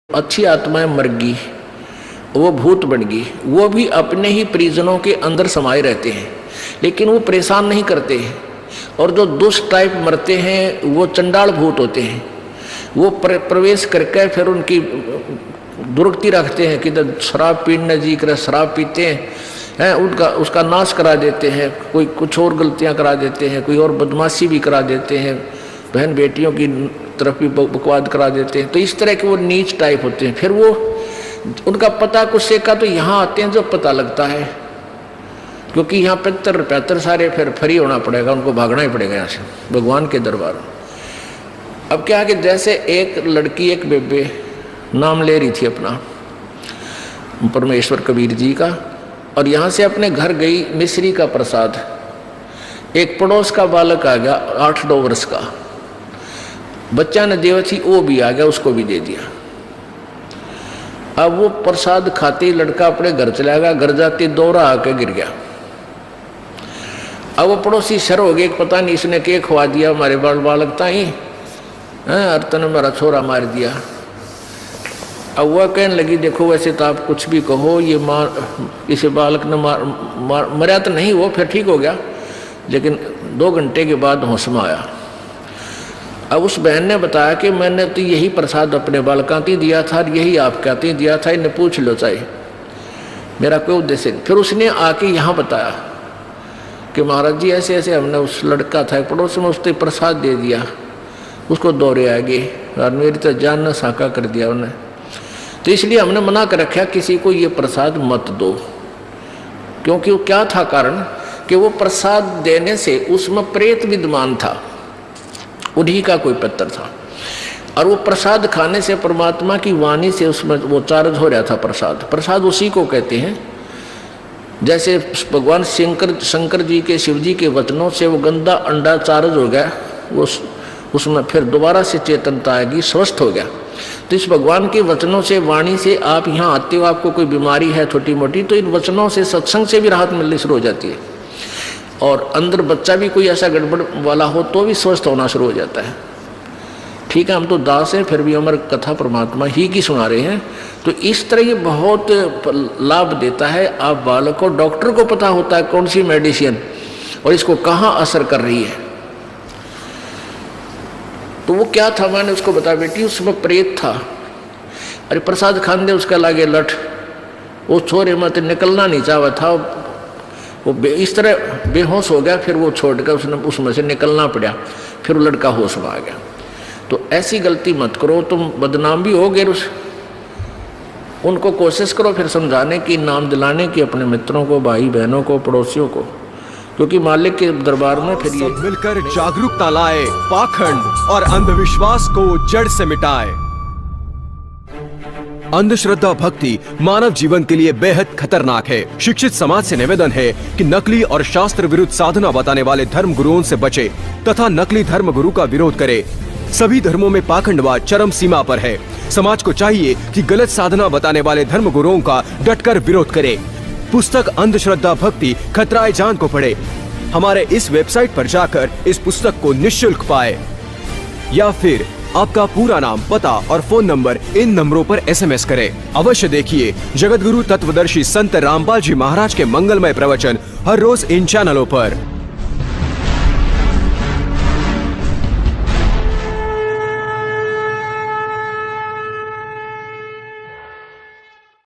अच्छी आत्माएं मर गई, वो भूत बन गई, वो भी अपने ही परिजनों के अंदर समाये रहते हैं, लेकिन वो परेशान नहीं करते हैं। और जो दुष्ट टाइप मरते हैं वो चंडाल भूत होते हैं, वो प्रवेश करके फिर उनकी दुर्गति रखते हैं कि शराब पीने जी कर शराब पीते हैं, उनका उसका नाश करा देते हैं, कोई कुछ और गलतियां करा देते हैं, कोई और बदमाशी भी करा देते हैं, बहन बेटियों की तरफ भी बकवाद करा देते हैं। तो इस तरह के वो नीच टाइप होते हैं। फिर वो उनका पता कुछ से का तो यहाँ आते हैं जब पता लगता है, क्योंकि यहाँ 75 सारे फिर फ्री होना पड़ेगा, उनको भागना ही पड़ेगा यहाँ से भगवान के दरबार। अब क्या है कि जैसे एक लड़की एक बेबे नाम ले रही थी अपना परमेश्वर कबीर जी का, और यहाँ से अपने घर गई मिश्री का प्रसाद, एक पड़ोस का बालक आ गया 8-9 वर्ष का बच्चा ने देवथी, वो भी आ गया, उसको भी दे दिया। अब वो प्रसाद खाते लड़का अपने घर चला गया, घर जाते दौरा आके गिर गया। अब वो पड़ोसी शर हो गए, पता नहीं इसने क्या खवा दिया हमारे बालक ताई, अर्तन ने मेरा छोरा मार दिया। अब वह कहने लगी देखो वैसे तो आप कुछ भी कहो, ये इसे बालक ने मरा तो नहीं, वो फिर ठीक हो गया, लेकिन 2 घंटे के बाद होश में आया। अब उस बहन ने बताया कि मैंने तो यही प्रसाद अपने बालकों को दिया था, यही आप कहते दिया था, इन्हें पूछ लो चाहे मेरा कोई उद्देश्य। फिर उसने आके यहाँ बताया कि महाराज जी ऐसे ऐसे हमने उस लड़का था पड़ोस में, उसने प्रसाद दे दिया, उसको दौरे आ गए और मेरी तो जान न साका कर दिया उन्हें, तो इसलिए हमने मना कर रखा किसी को ये प्रसाद मत दो। क्योंकि वो क्या था कारण कि वो प्रसाद देने से उसमें प्रेत विद्यमान था, उन्हीं का कोई पत्थर था, और वो प्रसाद खाने से परमात्मा की वाणी से उसमें वो चार्ज हो रहा था। प्रसाद उसी को कहते हैं, जैसे भगवान शंकर जी के शिव जी के वचनों से वो गंदा अंडा चार्ज हो गया, वो उसमें फिर दोबारा से चेतनता आएगी, स्वस्थ हो गया। तो इस भगवान के वचनों से वाणी से आप यहाँ आते हो, आपको कोई बीमारी है छोटी मोटी, तो इन वचनों से सत्संग से भी राहत मिलनी शुरू हो जाती है, और अंदर बच्चा भी कोई ऐसा गड़बड़ वाला हो तो भी स्वस्थ होना शुरू हो जाता है। ठीक है, हम तो दास हैं, फिर भी हमारी कथा परमात्मा ही की सुना रहे हैं। तो इस तरह ये बहुत लाभ देता है। आप बालक को, डॉक्टर को पता होता है कौन सी मेडिसिन और इसको कहाँ असर कर रही है। तो वो क्या था, मैंने उसको बताया बेटी उसमें प्रेत था, अरे प्रसाद खान दे उसका लागे लठ, वो छोरे मत निकलना नहीं चाहा था, वो इस तरह बेहोश हो गया, फिर वो छोड़कर उसमें से निकलना पड़ा, फिर वो लड़का होश में आ गया। तो ऐसी गलती मत करो, तुम बदनाम भी हो गए। उनको कोशिश करो फिर समझाने की, नाम दिलाने की अपने मित्रों को, भाई बहनों को, पड़ोसियों को, क्योंकि मालिक के दरबार में फिर ये मिलकर जागरूकता लाए, पाखंड और अंधविश्वास को जड़ से मिटाए। अंधश्रद्धा भक्ति मानव जीवन के लिए बेहद खतरनाक है। शिक्षित समाज से निवेदन है कि नकली और शास्त्र विरुद्ध साधना बताने वाले धर्म गुरुओं से बचे तथा नकली धर्म गुरु का विरोध करे। सभी धर्मों में पाखंडवाद चरम सीमा पर है। समाज को चाहिए कि गलत साधना बताने वाले धर्म गुरुओं का डटकर विरोध करे। पुस्तक अंधश्रद्धा भक्ति खतराए जान को पढ़े। हमारे इस वेबसाइट पर जाकर इस पुस्तक को निःशुल्क पाए, या फिर आपका पूरा नाम, पता और फोन नंबर इन नंबरों पर SMS करें। अवश्य देखिए जगतगुरु तत्वदर्शी संत रामपाल जी महाराज के मंगलमय प्रवचन हर रोज इन चैनलों पर।